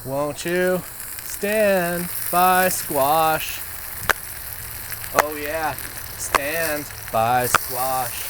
Won't you stand by squash? Oh yeah, stand by squash.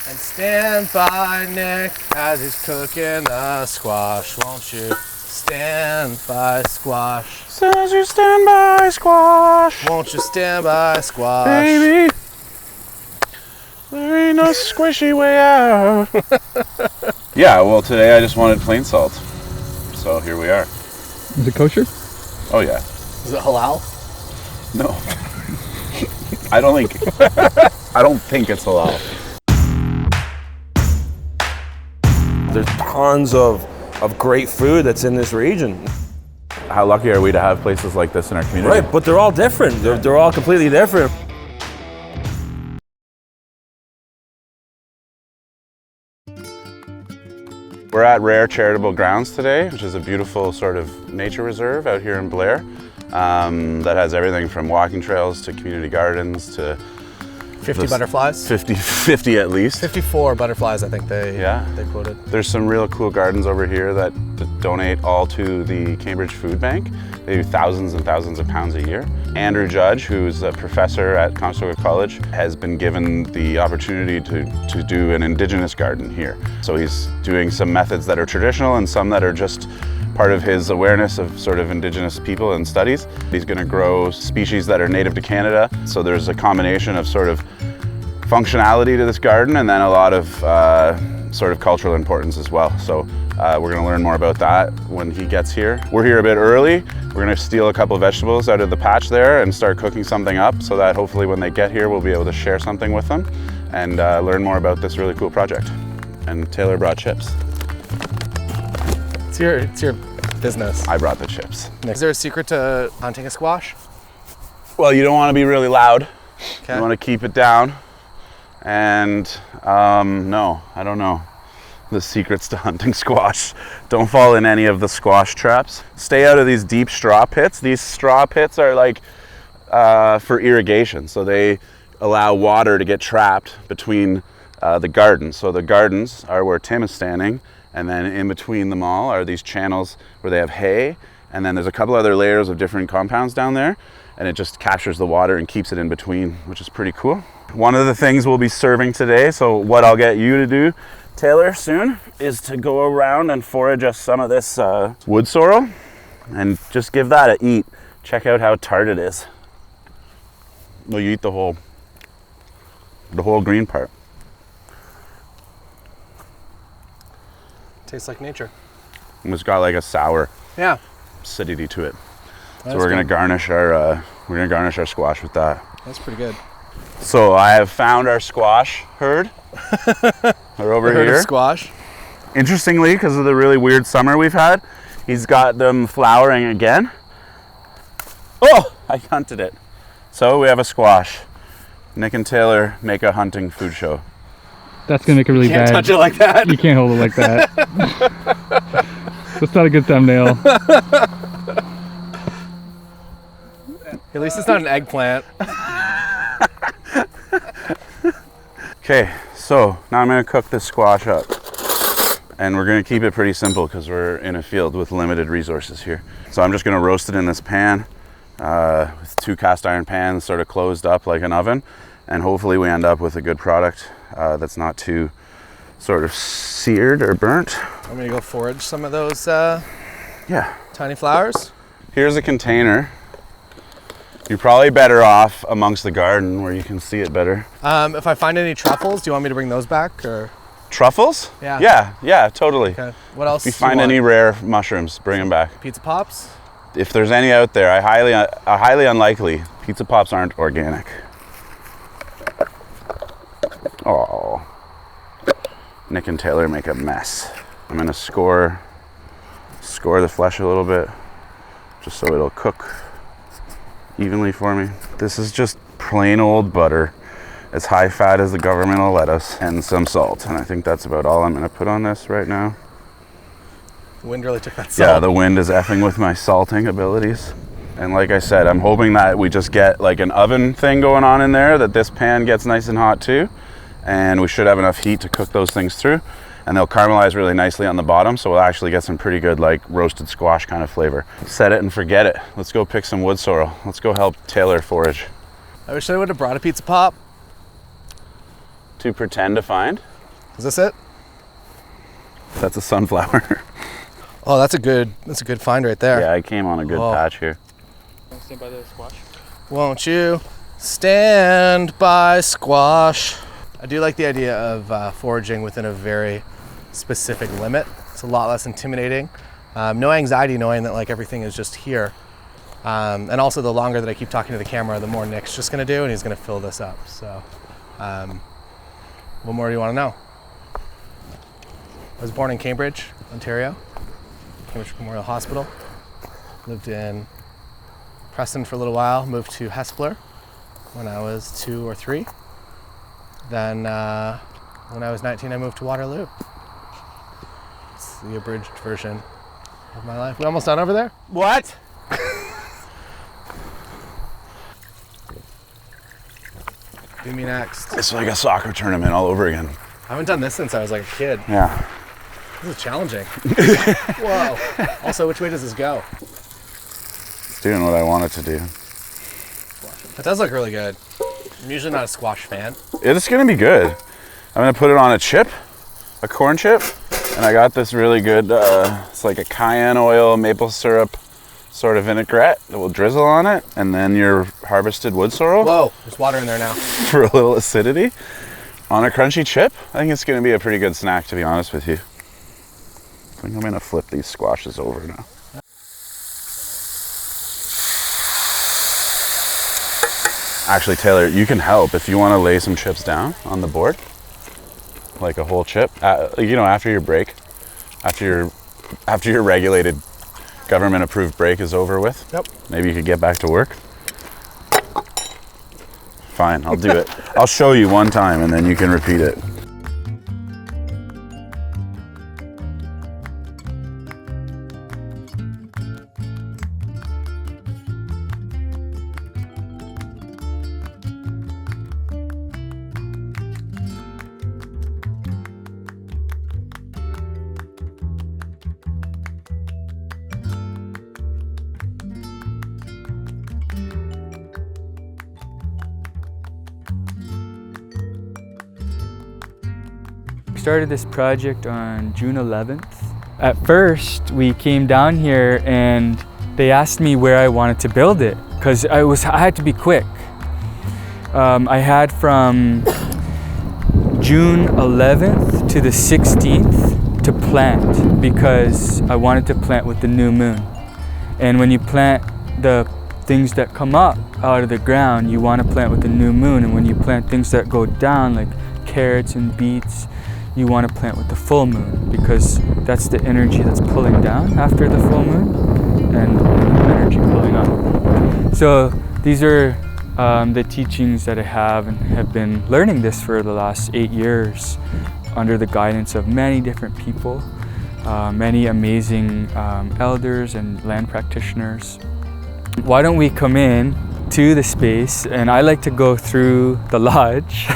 And stand by Nick as he's cooking the squash. Won't you stand by squash? Says you stand by squash. Won't you stand by squash? Baby, there ain't no squishy way out. Yeah, well, today I just wanted plain salt. So here we are. Is it kosher? Oh, yeah. Is it halal? No. I don't think it's halal. There's tons of great food that's in this region. How lucky are we to have places like this in our community? Right, but they're all different. They're all completely different. We're at Rare Charitable Grounds today, which is a beautiful sort of nature reserve out here in Blair that has everything from walking trails to community gardens to 50 butterflies? 50 at least. 54 butterflies, I think they quoted. There's some real cool gardens over here that donate all to the Cambridge Food Bank. They do thousands and thousands of pounds a year. Andrew Judge, who's a professor at Conestoga College, has been given the opportunity to do an Indigenous garden here. So he's doing some methods that are traditional and some that are just part of his awareness of sort of Indigenous people and studies. He's going to grow species that are native to Canada. So there's a combination of sort of functionality to this garden and then a lot of sort of cultural importance as well. So we're going to learn more about that when he gets here. We're here a bit early. We're going to steal a couple of vegetables out of the patch there and start cooking something up so that hopefully when they get here we'll be able to share something with them and learn more about this really cool project. And Taylor brought chips. It's your business. I brought the chips. Is there a secret to hunting a squash? Well, you don't want to be really loud. Okay. You want to keep it down. And no, I don't know the secrets to hunting squash. Don't fall in any of the squash traps. Stay out of these deep straw pits. These straw pits are like for irrigation. So they allow water to get trapped between the gardens. So the gardens are where Tim is standing. And then in between them all are these channels where they have hay. And then there's a couple other layers of different compounds down there. And it just captures the water and keeps it in between, which is pretty cool. One of the things we'll be serving today, so what I'll get you to do, Taylor, soon, is to go around and forage us some of this wood sorrel and just give that a eat. Check out how tart it is. Well, you eat the whole green part. Tastes like nature. It's got like a sour acidity to it. So we're gonna garnish our squash with that. That's pretty good. So I have found our squash herd. They're over Herd here. of squash. Interestingly, because of the really weird summer we've had, he's got them flowering again. Oh, I hunted it. So we have a squash. Nick and Taylor make a hunting food show. That's gonna make it really Can't bad. touch it like that. You can't hold it like that. That's not a good thumbnail. At least it's not an eggplant. Okay, so now I'm gonna cook this squash up. And we're gonna keep it pretty simple because we're in a field with limited resources here. So I'm just gonna roast it in this pan with 2 cast iron pans sort of closed up like an oven. And hopefully we end up with a good product that's not too sort of seared or burnt. I'm gonna go forage some of those tiny flowers. Here's a container. You're probably better off amongst the garden where you can see it better. If I find any truffles, do you want me to bring those back or? Truffles? Yeah. Yeah, totally. Okay. What else? If you find any rare mushrooms, bring them back. Pizza pops? If there's any out there, highly unlikely. Pizza pops aren't organic. Oh, Nick and Taylor make a mess. I'm gonna score the flesh a little bit, just so it'll cook evenly for me. This is just plain old butter, as high fat as the government will let us, and some salt. And I think that's about all I'm gonna put on this right now. The wind really took that salt. Yeah, the wind is effing with my salting abilities. And like I said, I'm hoping that we just get like an oven thing going on in there, that this pan gets nice and hot too. And we should have enough heat to cook those things through. and they'll caramelize really nicely on the bottom, so we'll actually get some pretty good like roasted squash kind of flavor. Set it and forget it. Let's go pick some wood sorrel. Let's go help Taylor forage. I wish I would have brought a pizza pop. To pretend to find. Is this it? That's a sunflower. Oh, that's a good find right there. Yeah, I came on a good patch here. Stand by the squash. Won't you stand by squash? I do like the idea of foraging within a very specific limit. It's a lot less intimidating. No anxiety knowing that like everything is just here. And also the longer that I keep talking to the camera, the more Nick's just gonna do, and he's gonna fill this up. So, what more do you wanna know? I was born in Cambridge, Ontario, Cambridge Memorial Hospital. Lived in Preston for a little while, moved to Hespeler when I was 2 or 3. Then when I was 19, I moved to Waterloo. It's the abridged version of my life. We almost done over there? What? Do me next. It's like a soccer tournament all over again. I haven't done this since I was like a kid. Yeah. This is challenging. Whoa. Also, which way does this go? It's doing what I want it to do. That does look really good. I'm usually not a squash fan. It's gonna be good. I'm gonna put it on a chip, a corn chip, and I got this really good, it's like a cayenne oil, maple syrup sort of vinaigrette that will drizzle on it, and then your harvested wood sorrel. Whoa, there's water in there now. For a little acidity on a crunchy chip. I think it's gonna be a pretty good snack, to be honest with you. I think I'm gonna flip these squashes over now. Actually, Taylor, you can help if you want to lay some chips down on the board, like a whole chip. You know, after your break, after your regulated, government-approved break is over with. Yep. Maybe you could get back to work. Fine, I'll do it. I'll show you one time, and then you can repeat it. We started this project on June 11th. At first, we came down here and they asked me where I wanted to build it because I had to be quick. I had from June 11th to the 16th to plant because I wanted to plant with the new moon. And when you plant the things that come up out of the ground, you want to plant with the new moon. And when you plant things that go down, like carrots and beets, you want to plant with the full moon because that's the energy that's pulling down after the full moon and the energy pulling up. So these are the teachings that I have and have been learning this for the last 8 years under the guidance of many different people, many amazing elders and land practitioners. Why don't we come in to the space, and I like to go through the lodge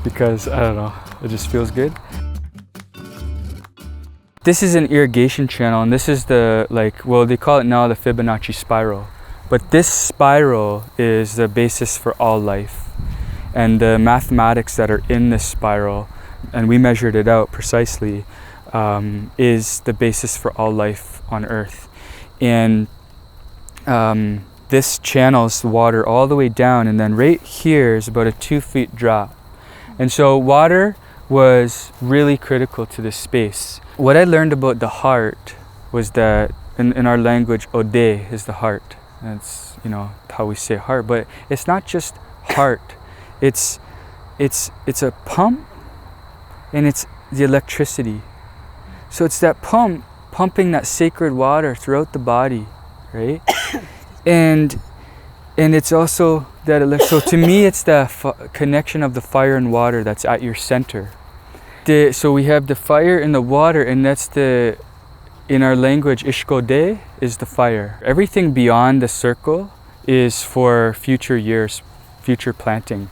because I don't know, it just feels good. This is an irrigation channel, and this is the, well, they call it now the Fibonacci spiral. But this spiral is the basis for all life. And the mathematics that are in this spiral, and we measured it out precisely, is the basis for all life on Earth. And this channels the water all the way down, and then right here is about a 2-foot drop. And so water was really critical to this space. What I learned about the heart was that in our language, Ode is the heart. That's, you know, how we say heart, but it's not just heart. It's a pump, and it's the electricity. So it's that pumping that sacred water throughout the body, right? and it's also that, so to me, it's the connection of the fire and water that's at your center. So we have the fire and the water, and that's in our language, Ishkode is the fire. Everything beyond the circle is for future years, future planting.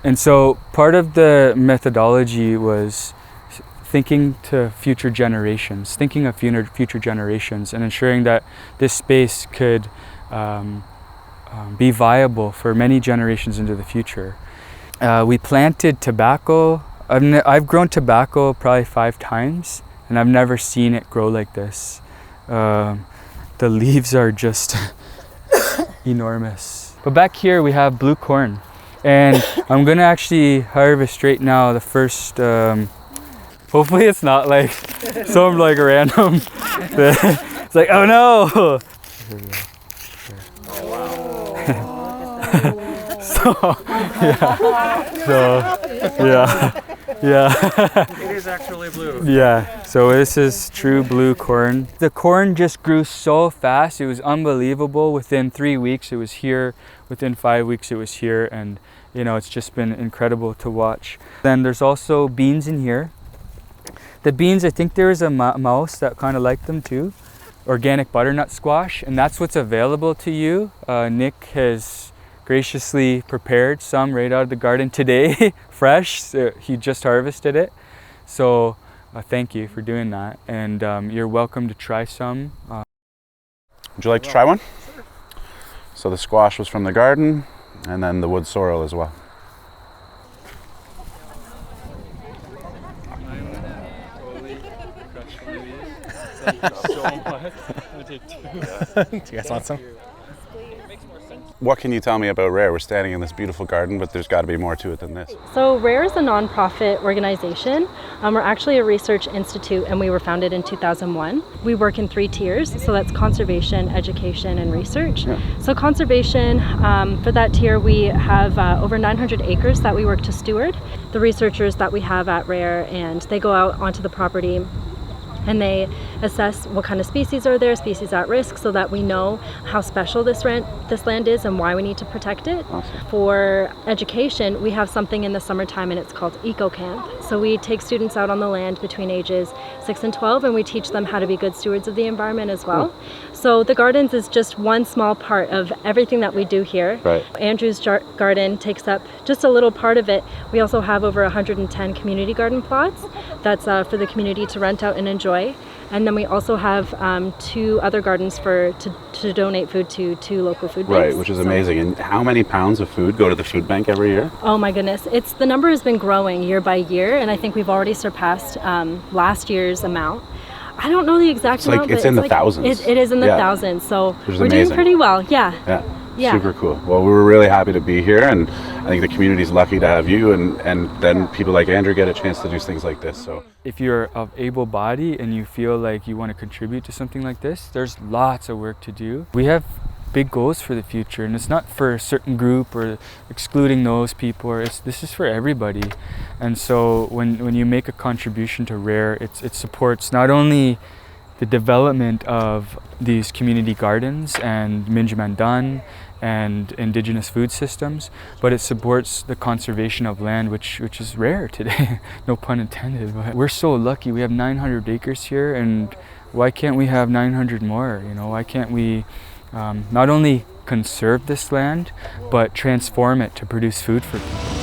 And so part of the methodology was thinking to future generations, thinking of future generations, and ensuring that this space could be viable for many generations into the future. We planted tobacco. I've grown tobacco probably 5 times, and I've never seen it grow like this. The leaves are just enormous. But back here we have blue corn, and I'm gonna actually harvest right now the first, hopefully it's not like some like random, it's like, oh no! Yeah. It is actually blue. Yeah, so this is true blue corn. The corn just grew so fast, it was unbelievable. Within 3 weeks it was here, within 5 weeks it was here, and you know, it's just been incredible to watch. Then there's also beans in here. The beans, I think there is a mouse that kind of liked them too. Organic butternut squash, and that's what's available to you. Nick has graciously prepared some right out of the garden today, fresh. So he just harvested it. So thank you for doing that, and you're welcome to try some. Would you like to try one? Sure. So the squash was from the garden, and then the wood sorrel as well. Do you guys want some? What can you tell me about Rare? We're standing in this beautiful garden, but there's got to be more to it than this. So Rare is a nonprofit organization. We're actually a research institute, and we were founded in 2001. We work in 3 tiers, so that's conservation, education, and research. Yeah. So conservation, for that tier, we have over 900 acres that we work to steward. The researchers that we have at Rare, and they go out onto the property and they assess what kind of species are there, species at risk, so that we know how special this land is and why we need to protect it. Awesome. For education, we have something in the summertime, and it's called Eco Camp. So we take students out on the land between ages 6 and 12, and we teach them how to be good stewards of the environment as well. Cool. So the gardens is just one small part of everything that we do here. Right. Andrew's garden takes up just a little part of it. We also have over 110 community garden plots. That's for the community to rent out and enjoy. And then we also have 2 other gardens to donate food to 2 local food banks. Right, which is amazing. And how many pounds of food go to the food bank every year? Oh my goodness, the number has been growing year by year, and I think we've already surpassed last year's amount. I don't know the exact amount, but it's in the thousands. It is in the thousands, so we're amazing. doing pretty well. Yeah, super cool. Well, we're really happy to be here, and I think the community's lucky to have you, and then people like Andrew get a chance to do things like this. So if you're of able body and you feel like you want to contribute to something like this, there's lots of work to do. We have big goals for the future, and it's not for a certain group or excluding those people, or this is for everybody. And so when you make a contribution to Rare, it supports not only the development of these community gardens and Minjimendan and Indigenous food systems, but it supports the conservation of land, which is rare today. No pun intended. But we're so lucky. We have 900 acres here, and why can't we have 900 more? You know, why can't we not only conserve this land, but transform it to produce food for people?